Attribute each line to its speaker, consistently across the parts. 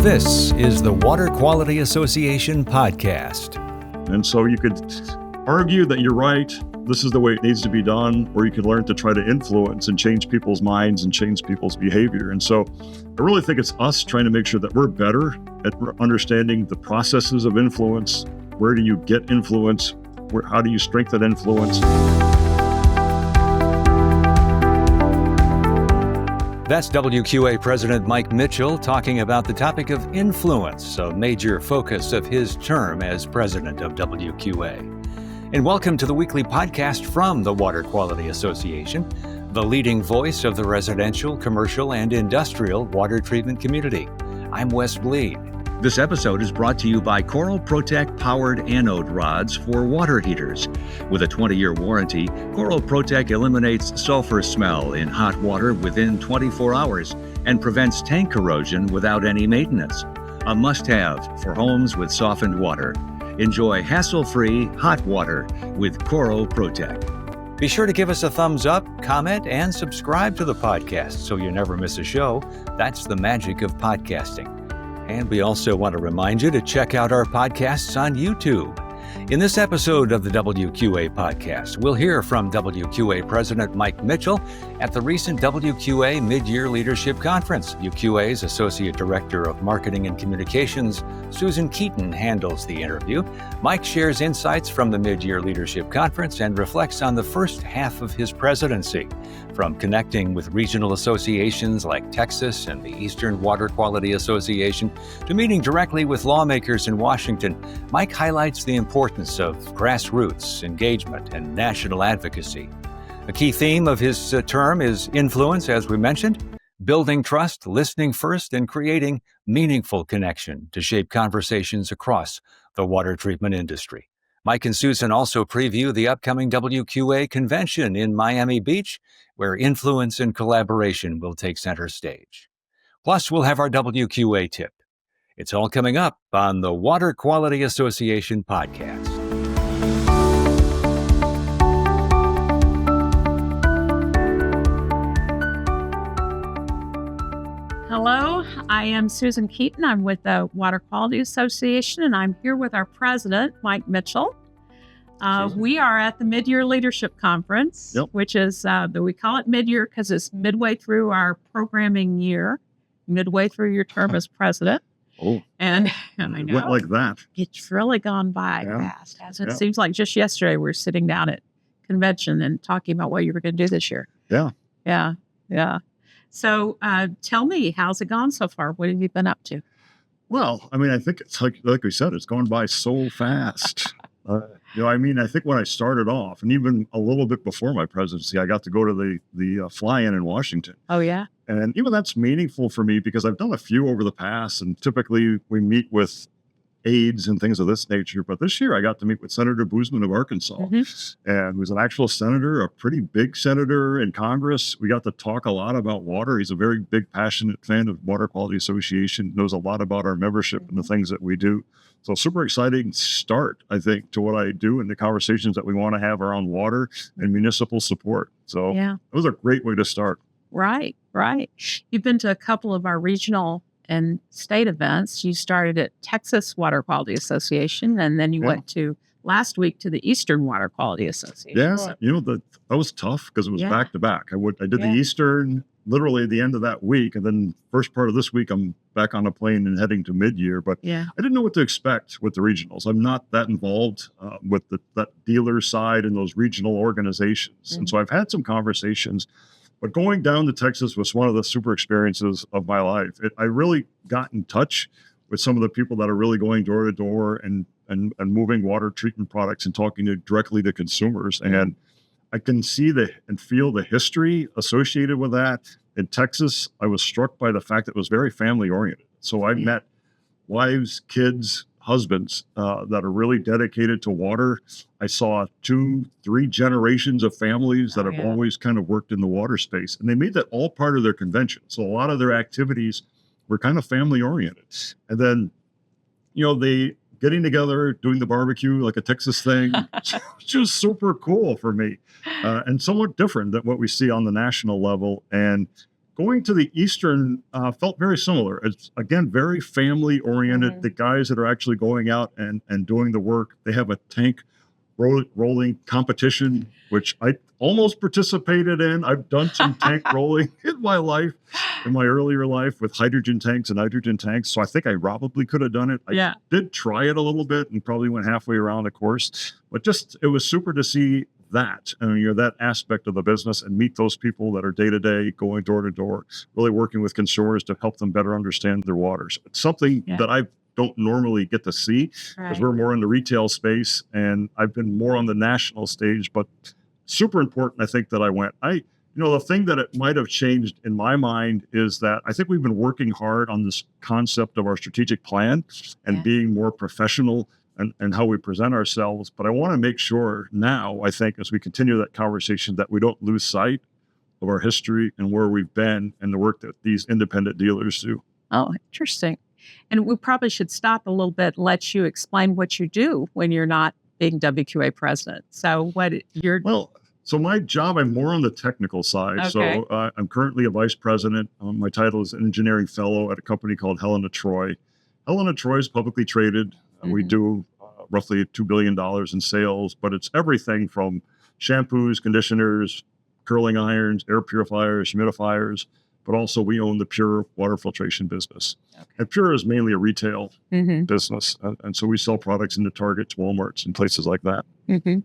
Speaker 1: This is the Water Quality Association podcast.
Speaker 2: And so you could argue that you're right, this is the way it needs to be done, or you could learn to try to influence and change people's minds and change people's behavior. And so I really think it's us trying to make sure that we're better at understanding the processes of influence. Where do you get influence? How do you strengthen influence?
Speaker 1: That's WQA President Mike Mitchell talking about the topic of influence, a major focus of his term as president of WQA. And welcome to the weekly podcast from the Water Quality Association, the leading voice of the residential, commercial, and industrial water treatment community. I'm Wes Bleed. This episode is brought to you by Coral Protect powered anode rods for water heaters. With a 20-year warranty, Coral Protect eliminates sulfur smell in hot water within 24 hours and prevents tank corrosion without any maintenance. A must-have for homes with softened water. Enjoy hassle-free hot water with Coral Protect. Be sure to give us a thumbs up, comment, and subscribe to the podcast so you never miss a show. That's the magic of podcasting. And we also want to remind you to check out our podcasts on YouTube. In this episode of the WQA podcast, we'll hear from WQA President Mike Mitchell at the recent WQA Mid-Year Leadership Conference. WQA's Associate Director of Marketing and Communications, Susan Keaton, handles the interview. Mike shares insights from the Mid-Year Leadership Conference and reflects on the first half of his presidency. From connecting with regional associations like Texas and the Eastern Water Quality Association to meeting directly with lawmakers in Washington, Mike highlights the importance of grassroots engagement and national advocacy. A key theme of his term is influence, as we mentioned, building trust, listening first, and creating meaningful connection to shape conversations across the water treatment industry. Mike and Susan also preview the upcoming WQA convention in Miami Beach, where influence and collaboration will take center stage. Plus, we'll have our WQA tip. It's all coming up on the Water Quality Association podcast.
Speaker 3: Hello, I am Susan Keaton. I'm with the Water Quality Association, and I'm here with our president, Mike Mitchell. We are at the Mid-Year Leadership Conference, which is, we call it mid-year because it's midway through our programming year, midway through your term as president.
Speaker 2: Oh,
Speaker 3: and I know.
Speaker 2: It went like that.
Speaker 3: It's really gone by fast. It seems like just yesterday we were sitting down at convention and talking about what you were going to do this year. Yeah. So tell me, how's it gone so far? What have you been up to?
Speaker 2: Well, I mean, I think it's like we said, it's gone by so fast. I think when I started off, and even a little bit before my presidency, I got to go to the fly-in in Washington.
Speaker 3: Oh, yeah?
Speaker 2: And even that's meaningful for me because I've done a few over the past, and typically we meet with aides and things of this nature. But this year I got to meet with Senator Boozman of Arkansas, and who's an actual senator, a pretty big senator in Congress. We got to talk a lot about water. He's a very big, passionate fan of Water Quality Association, knows a lot about our membership and the things that we do. So super exciting start, I think, to what I do and the conversations that we want to have around water and municipal support. So it was a great way to start.
Speaker 3: Right. You've been to a couple of our regional and state events. You started at Texas Water Quality Association, and then you went to last week to the Eastern Water Quality Association.
Speaker 2: Yeah, that was tough because it was back to back. I did the Eastern literally at the end of that week, and then first part of this week I'm back on a plane and heading to mid-year. But I didn't know what to expect with the regionals. I'm not that involved with that dealer side and those regional organizations, and so I've had some conversations. But going down to Texas was one of the super experiences of my life. I really got in touch with some of the people that are really going door to door and moving water treatment products and talking directly to consumers. And I can see and feel the history associated with that. In Texas, I was struck by the fact that it was very family oriented. So I met wives, kids, husbands that are really dedicated to water. I saw 2-3 generations of families that have always kind of worked in the water space, and they made that all part of their convention. So a lot of their activities were kind of family oriented. And then, they getting together, doing the barbecue, like a Texas thing, which was super cool for me and somewhat different than what we see on the national level. And going to the Eastern felt very similar. It's, again, very family oriented. The guys that are actually going out and doing the work, they have a tank rolling competition, which I almost participated in. I've done some tank rolling in my life, in my earlier life, with hydrogen tanks and nitrogen tanks. So I think I probably could have done it. I did try it a little bit and probably went halfway around the course, but just, it was super to see that, and that aspect of the business, and meet those people that are day to day, going door to door, really working with consumers to help them better understand their waters. It's something that I don't normally get to see, because we're more in the retail space, and I've been more on the national stage, but super important, I think, that I went. The thing that it might have changed in my mind is that I think we've been working hard on this concept of our strategic plan and being more professional and how we present ourselves. But I want to make sure now, I think, as we continue that conversation, that we don't lose sight of our history and where we've been and the work that these independent dealers do.
Speaker 3: Oh, interesting. And we probably should stop a little bit and let you explain what you do when you're not being WQA president. So
Speaker 2: so my job, I'm more on the technical side. Okay. So I'm currently a vice president. My title is an engineering fellow at a company called Helen of Troy. Helen of Troy is publicly traded. We do roughly $2 billion in sales, but it's everything from shampoos, conditioners, curling irons, air purifiers, humidifiers, but also we own the Pure water filtration business. Okay. And Pure is mainly a retail business. And so we sell products into Targets, Walmarts, and places like that.
Speaker 3: Mm-hmm.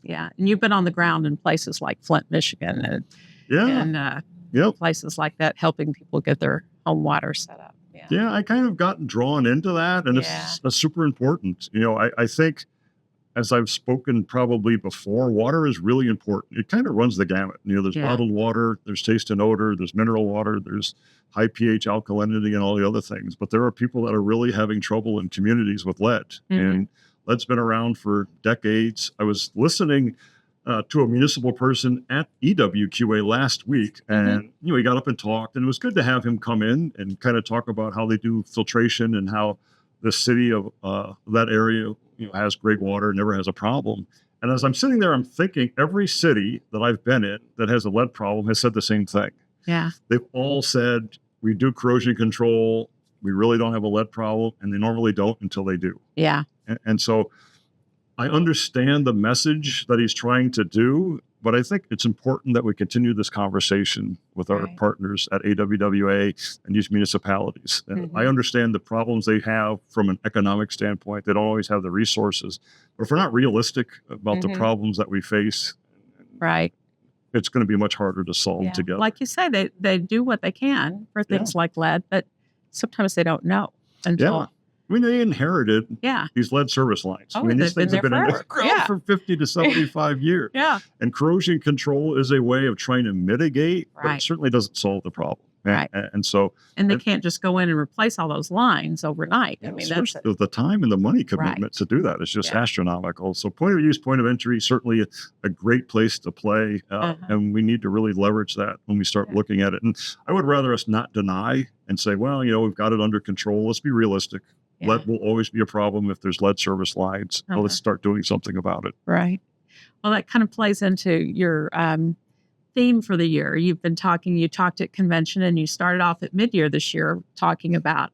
Speaker 3: Yeah. And you've been on the ground in places like Flint, Michigan, and places like that, helping people get their home water set up.
Speaker 2: Yeah, I kind of gotten drawn into that, and it's super important. I think, as I've spoken probably before, water is really important. It kind of runs the gamut. There's bottled water, there's taste and odor, there's mineral water, there's high pH alkalinity, and all the other things. But there are people that are really having trouble in communities with lead, and lead's been around for decades. I was listening to a municipal person at EWQA last week, and he got up and talked, and it was good to have him come in and kind of talk about how they do filtration and how the city of that area has great water, never has a problem. And as I'm sitting there, I'm thinking every city that I've been in that has a lead problem has said the same thing.
Speaker 3: Yeah,
Speaker 2: they've all said, we do corrosion control, we really don't have a lead problem, and they normally don't until they do.
Speaker 3: Yeah.
Speaker 2: And so I understand the message that he's trying to do, but I think it's important that we continue this conversation with our partners at AWWA and these municipalities. I understand the problems they have from an economic standpoint. They don't always have the resources. But if we're not realistic about the problems that we face, it's going to be much harder to solve together.
Speaker 3: Like you say, they do what they can for things like lead, but sometimes they don't know until...
Speaker 2: they inherited these lead service lines. These things have been in the ground for 50 to 75 years. And corrosion control is a way of trying to mitigate, but it certainly doesn't solve the problem. And
Speaker 3: they can't just go in and replace all those lines overnight.
Speaker 2: That's the time and the money commitment to do that is just astronomical. So point of use, point of entry, certainly a great place to play. And we need to really leverage that when we start looking at it. And I would rather us not deny and say, well, we've got it under control. Let's be realistic. Lead will always be a problem if there's lead service lines. Well, let's start doing something about it.
Speaker 3: Right. Well, that kind of plays into your theme for the year. You talked at convention, and you started off at mid-year this year talking about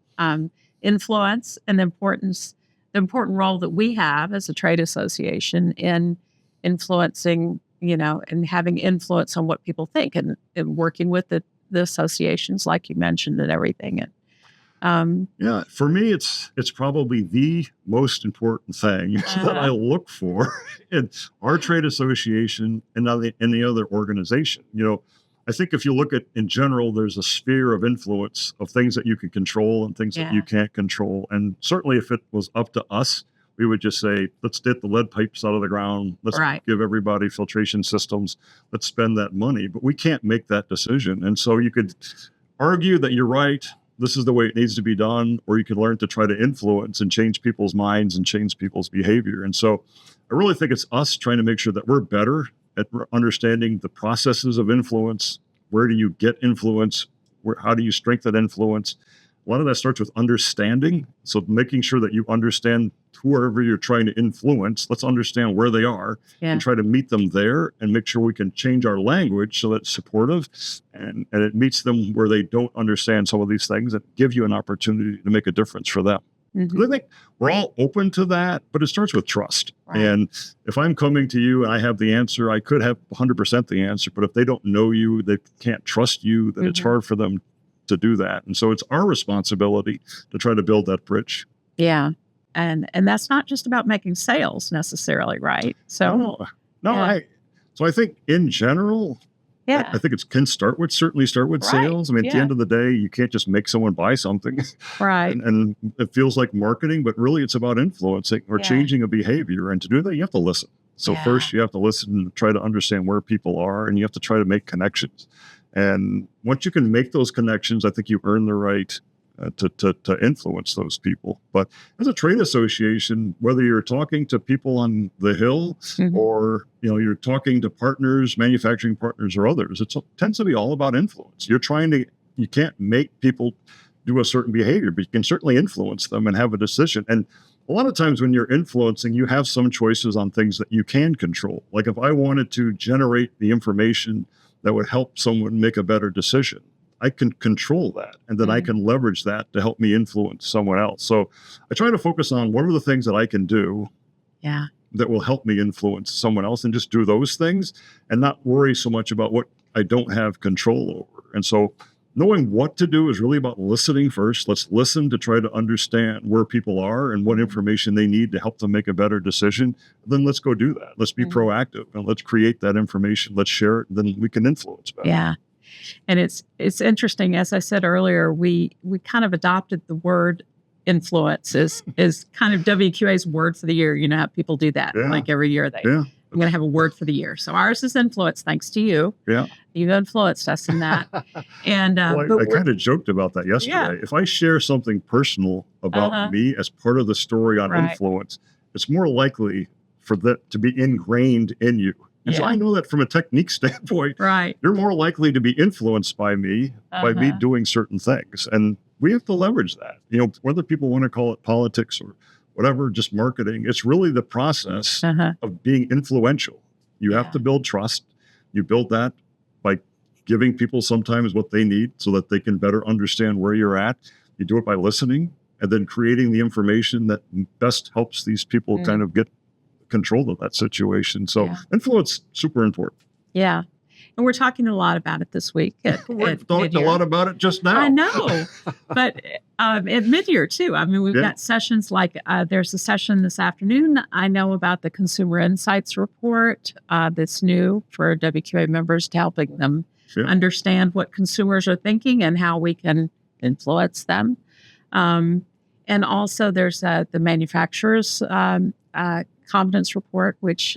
Speaker 3: influence and the important role that we have as a trade association in influencing, and having influence on what people think, and working with the associations, like you mentioned, and everything.
Speaker 2: For me, it's probably the most important thing that I look for in our trade association and any other organization. I think if you look at, in general, there's a sphere of influence of things that you can control and things that you can't control. And certainly if it was up to us, we would just say, let's get the lead pipes out of the ground. Let's give everybody filtration systems. Let's spend that money. But we can't make that decision. And so you could argue that you're right. This is the way it needs to be done, or you can learn to try to influence and change people's minds and change people's behavior. And so I really think it's us trying to make sure that we're better at understanding the processes of influence. Where do you get influence? How do you strengthen influence? A lot of that starts with understanding. So making sure that you understand whoever you're trying to influence, let's understand where they are and try to meet them there and make sure we can change our language so that it's supportive and it meets them where they don't understand some of these things and give you an opportunity to make a difference for them. Mm-hmm. I think we're all open to that, but it starts with trust. Right. And if I'm coming to you and I have the answer, I could have 100% the answer, but if they don't know you, they can't trust you, then it's hard for them to do that. And so it's our responsibility to try to build that bridge.
Speaker 3: Yeah. And that's not just about making sales necessarily, right? So
Speaker 2: I think in general, I think it can certainly start with sales. I mean, at the end of the day, you can't just make someone buy something.
Speaker 3: Right.
Speaker 2: and it feels like marketing, but really it's about influencing or changing a behavior. And to do that, you have to listen. So first you have to listen and try to understand where people are, and you have to try to make connections. And once you can make those connections, I think you earn the right to influence those people. But as a trade association, whether you're talking to people on the Hill or you're talking to partners, manufacturing partners or others, it tends to be all about influence. You can't make people do a certain behavior, but you can certainly influence them and have a decision. And a lot of times when you're influencing, you have some choices on things that you can control. Like if I wanted to generate the information that would help someone make a better decision, I can control that, and then I can leverage that to help me influence someone else. So I try to focus on what are the things that I can do that will help me influence someone else, and just do those things and not worry so much about what I don't have control over. And so knowing what to do is really about listening first. Let's listen to try to understand where people are and what information they need to help them make a better decision. Then let's go do that. Let's be proactive and let's create that information. Let's share it. Then we can influence better.
Speaker 3: Yeah. And it's interesting, as I said earlier, we kind of adopted the word influence as kind of WQA's word for the year. You know how people do that, like every year I'm going to have a word for the year. So ours is influence, thanks to you. Yeah, you've influenced us in that. And
Speaker 2: I kind of joked about that yesterday. Yeah. If I share something personal about me as part of the story on influence, it's more likely for that to be ingrained in you. And so I know that from a technique standpoint, you're more likely to be influenced by me, by me doing certain things. And we have to leverage that. Whether people want to call it politics or whatever, just marketing, it's really the process of being influential. You have to build trust. You build that by giving people sometimes what they need so that they can better understand where you're at. You do it by listening and then creating the information that best helps these people kind of get control of that situation. So influence, super important.
Speaker 3: Yeah. And we're talking a lot about it this week.
Speaker 2: We've talked a lot about it just now.
Speaker 3: I know. But at mid-year, too. I mean, we've got sessions like there's a session this afternoon. I know about the Consumer Insights Report that's new for WQA members to helping them understand what consumers are thinking and how we can influence them. And also there's the manufacturers competence report, which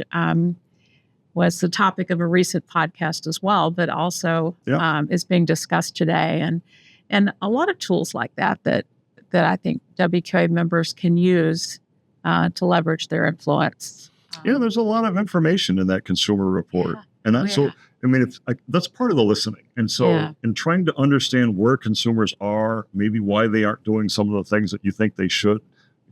Speaker 3: was the topic of a recent podcast as well, but also is being discussed today. And a lot of tools like that I think WQA members can use to leverage their influence.
Speaker 2: There's a lot of information in that consumer report. And that's part of the listening. And so in trying to understand where consumers are, maybe why they aren't doing some of the things that you think they should,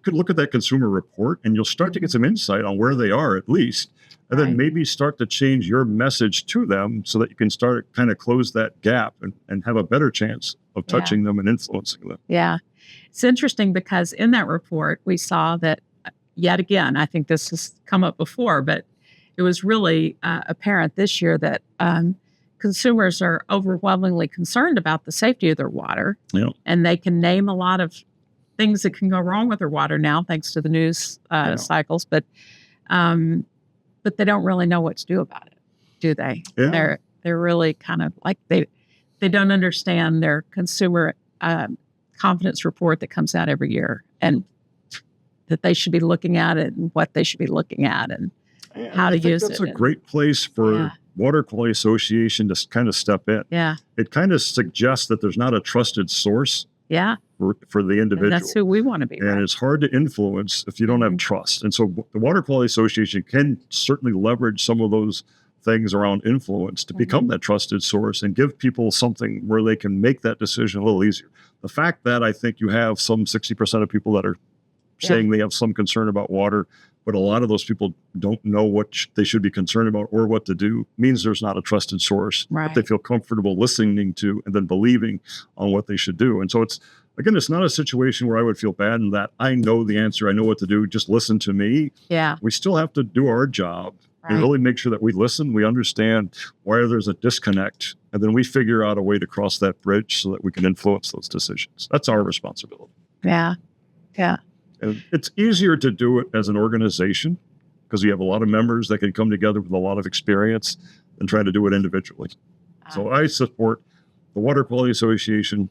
Speaker 2: could look at that consumer report and you'll start to get some insight on where they are at least, and then maybe start to change your message to them so that you can start kind of close that gap and have a better chance of touching them and influencing them.
Speaker 3: Yeah. It's interesting because in that report, we saw that yet again, I think this has come up before, but it was really apparent this year that consumers are overwhelmingly concerned about the safety of their water, and they can name a lot of things that can go wrong with their water now, thanks to the news cycles, but they don't really know what to do about it, do they? Yeah. They're really kind of like they don't understand their consumer confidence report that comes out every year, and that they should be looking at it and what they should be looking at and how to use it.
Speaker 2: That's a great place for Water Quality Association to kind of step in.
Speaker 3: Yeah,
Speaker 2: it kind of suggests that there's not a trusted source. For the individual.
Speaker 3: And that's who we want to be.
Speaker 2: And it's hard to influence if you don't have trust. And so the Water Quality Association can certainly leverage some of those things around influence to become that trusted source and give people something where they can make that decision a little easier. The fact that I think you have some 60% of people that are saying they have some concern about water, but a lot of those people don't know what they should be concerned about or what to do, means there's not a trusted source that they feel comfortable listening to and then believing on what they should do. And so it's not a situation where I would feel bad in that I know the answer, I know what to do, just listen to me.
Speaker 3: Yeah.
Speaker 2: We still have to do our job and really make sure that we listen, we understand why there's a disconnect, and then we figure out a way to cross that bridge so that we can influence those decisions. That's our responsibility.
Speaker 3: Yeah. Yeah.
Speaker 2: And it's easier to do it as an organization because you have a lot of members that can come together with a lot of experience than trying to do it individually. So I support the Water Quality Association.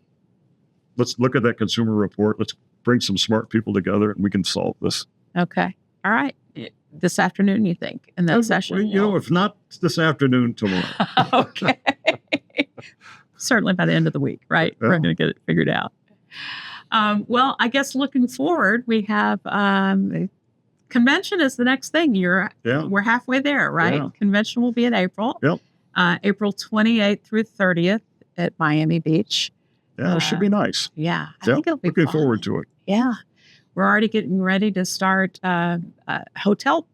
Speaker 2: Let's look at that consumer report. Let's bring some smart people together and we can solve this.
Speaker 3: Okay. All right. This afternoon, you think, in that session?
Speaker 2: Well, if not this afternoon, tomorrow.
Speaker 3: Okay. Certainly by the end of the week, right? Yeah. We're going to get it figured out. Well, I guess looking forward, we have convention is the next thing. We're halfway there, right? Yeah. Convention will be in April.
Speaker 2: Yep.
Speaker 3: April 28th through 30th at Miami Beach.
Speaker 2: Yeah, it should be nice.
Speaker 3: Yeah, I think it'll be
Speaker 2: looking
Speaker 3: fun.
Speaker 2: Forward to it.
Speaker 3: Yeah. We're already getting ready to start hotel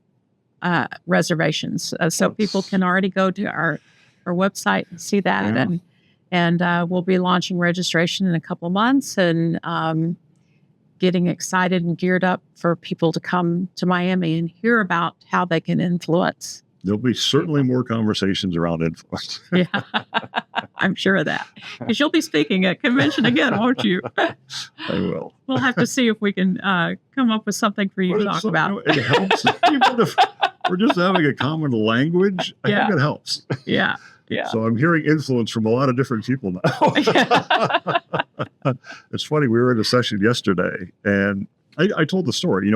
Speaker 3: reservations. So people can already go to our website and see that.
Speaker 2: Yeah.
Speaker 3: And we'll be launching registration in a couple of months and getting excited and geared up for people to come to Miami and hear about how they can influence.
Speaker 2: There'll be certainly more conversations around influence.
Speaker 3: Yeah, I'm sure of that. Because you'll be speaking at convention again, won't you?
Speaker 2: I will.
Speaker 3: We'll have to see if we can come up with something for you to talk about.
Speaker 2: It helps. Even if we're just having a common language, I think it helps.
Speaker 3: Yeah. Yeah.
Speaker 2: So I'm hearing influence from a lot of different people now. It's funny. We were in a session yesterday, and I told the story.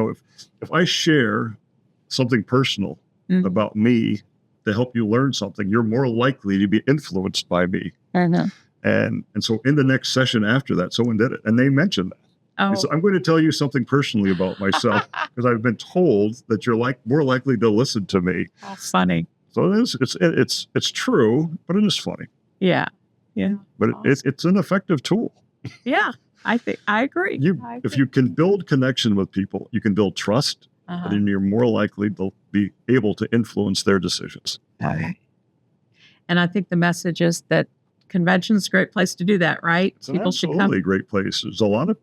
Speaker 2: If I share something personal about me to help you learn something, you're more likely to be influenced by me.
Speaker 3: And
Speaker 2: so in the next session after that, someone did it, and they mentioned that.
Speaker 3: Oh.
Speaker 2: So I'm going to tell you something personally about myself because I've been told that you're more likely to listen to me.
Speaker 3: That's funny.
Speaker 2: So it's true, but it is funny.
Speaker 3: Yeah. Yeah.
Speaker 2: But it's an effective tool.
Speaker 3: Yeah. I agree.
Speaker 2: If you can build connection with people, you can build trust, and then you're more likely to be able to influence their decisions.
Speaker 3: Okay. And I think the message is that convention's a great place to do that, right?
Speaker 2: It's absolutely a great place. There's a lot of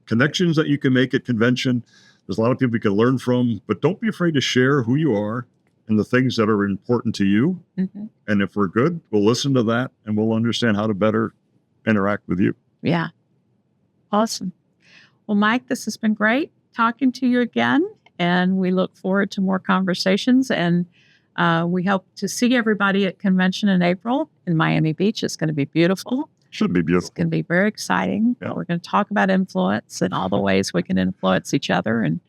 Speaker 2: connections that you can make at convention. There's a lot of people you can learn from, but don't be afraid to share who you are and the things that are important to you. Mm-hmm. And if we're good, we'll listen to that and we'll understand how to better interact with you.
Speaker 3: Yeah. Awesome. Well, Mike, this has been great talking to you again. And we look forward to more conversations. And we hope to see everybody at convention in April in Miami Beach. It's going to be beautiful.
Speaker 2: Should be beautiful.
Speaker 3: It's going to be very exciting. Yeah. We're going to talk about influence and all the ways we can influence each other and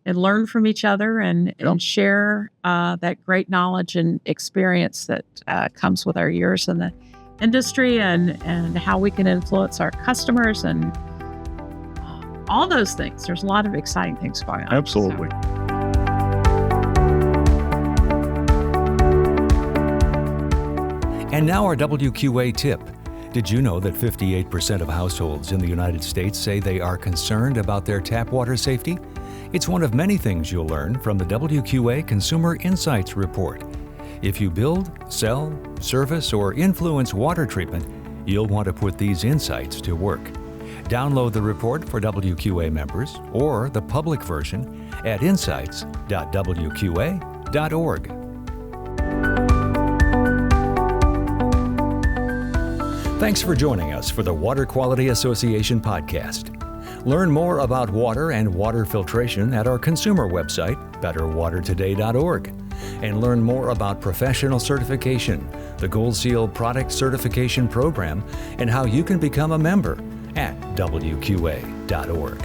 Speaker 3: learn from each other and share that great knowledge and experience that comes with our years in the industry and how we can influence our customers and all those things. There's a lot of exciting things going on.
Speaker 2: Absolutely.
Speaker 1: And now our WQA tip. Did you know that 58% of households in the United States say they are concerned about their tap water safety? It's one of many things you'll learn from the WQA Consumer Insights Report. If you build, sell, service, or influence water treatment, you'll want to put these insights to work. Download the report for WQA members or the public version at insights.wqa.org. Thanks for joining us for the Water Quality Association podcast. Learn more about water and water filtration at our consumer website, betterwatertoday.org, and learn more about professional certification, the Gold Seal Product Certification Program, and how you can become a member at WQA.org.